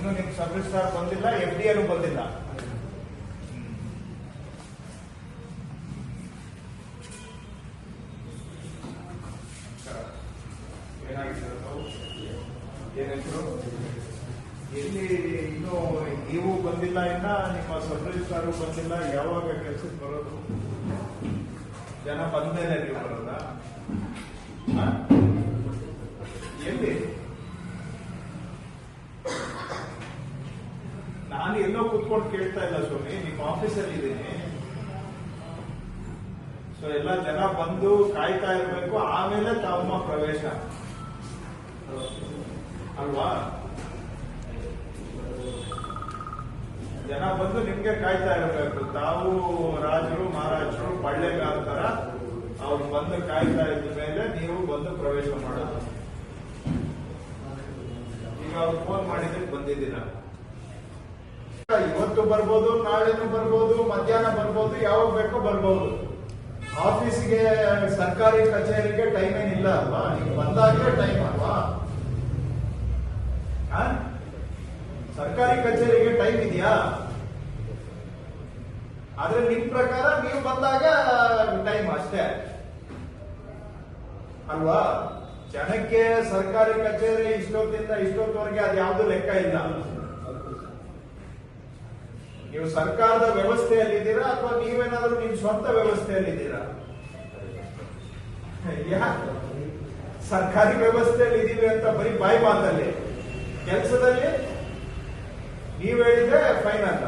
ಇನ್ನು ನಿಮ್ sub registrar ಬಂದಿಲ್ಲ, FDA ಬಂದಿಲ್ಲ. ಎಲ್ಲಿ ಇನ್ನು ನೀವು ಬಂದಿಲ್ಲ, ಇನ್ನ ನಿಮ್ಮ ಸಬ್ ರಿಜಿಸ್ಟ್ರಾರು ಬಂದಿಲ್ಲ. ಯಾವಾಗ ಕೆಲಸಕ್ಕೆ ಬರೋದು? ಜನ ಬಂದ್ಮೇಲೆ ನೀವು ಬರೋದಾ? ಎಲ್ಲಿ? ನಾನು ಎಲ್ಲೋ ಕೂತ್ಕೊಂಡು ಕೇಳ್ತಾ ಇಲ್ಲ ಸ್ವಾಮಿ, ನಿಮ್ಮ ಆಫೀಸಲ್ಲಿ ಇದ್ದೀನಿ. ಸೊ ಎಲ್ಲ ಜನ ಬಂದು ಕಾಯ್ತಾ ಇರಬೇಕು, ಆಮೇಲೆ ತಮ್ಮ ಪ್ರವೇಶ ಅಲ್ವಾ? ಜನ ಬಂದು ನಿಮ್ಗೆ ಕಾಯ್ತಾ ಇರಬೇಕು. ತಾವು ರಾಜರು ಮಹಾರಾಜರು ಬಳ್ಳೆಗಾರ ತರ ಅವ್ರು ಬಂದು ಕಾಯ್ತಾ ಇದ್ದ ಮೇಲೆ ನೀವು ಬಂದು ಪ್ರವೇಶ ಮಾಡೋದು. ಈಗ ಅವ್ರು ಫೋನ್ ಮಾಡಿದ್ರೆ ಬಂದಿದ್ದೀರ. ಇವತ್ತು ಬರ್ಬೋದು, ನಾಳೆನೂ ಬರ್ಬೋದು, ಮಧ್ಯಾಹ್ನ ಬರ್ಬೋದು, ಯಾವಾಗ ಬೇಕೋ ಬರ್ಬೋದು. ಆಫೀಸ್ಗೆ, ಸರ್ಕಾರಿ ಕಚೇರಿಗೆ ಟೈಮ್ ಏನಿಲ್ಲ ಅಲ್ವಾ? ನೀವು ಬಂದಾಗಲೇ ಟೈಮ್ ಅಲ್ವಾ? ಸರ್ಕಾರಿ ಕಚೇರಿಗೆ ಟೈಮ್ ಇದೆಯಾ? ಆದ್ರೆ ನಿಮ್ ಪ್ರಕಾರ ನೀವು ಬಂದಾಗ ಟೈಮ್ ಅಷ್ಟೇ ಅಲ್ವಾ? ಜನಕ್ಕೆ ಸರ್ಕಾರಿ ಕಚೇರಿ ಇಷ್ಟೊತ್ತಿಂದ ಇಷ್ಟೊತ್ತವರೆಗೆ ಅದು ಯಾವ್ದು ಲೆಕ್ಕ ಇಲ್ಲ. ನೀವು ಸರ್ಕಾರದ ವ್ಯವಸ್ಥೆಯಲ್ಲಿದ್ದೀರಾ ಅಥವಾ ನೀವೇನಾದ್ರೂ ನಿಮ್ ಸ್ವಂತ ವ್ಯವಸ್ಥೆಯಲ್ಲಿದ್ದೀರಾ? ಸರ್ಕಾರಿ ವ್ಯವಸ್ಥೆಯಲ್ಲಿ ಇದೀವಿ ಅಂತ ಬರೀ ಬಾಯಿ ಮಾತಲ್ಲಿ, ಕೆಲಸದಲ್ಲಿ ನೀವ್ ಹೇಳಿದ್ರೆ ಫೈನ್ ಅಲ್ಲ.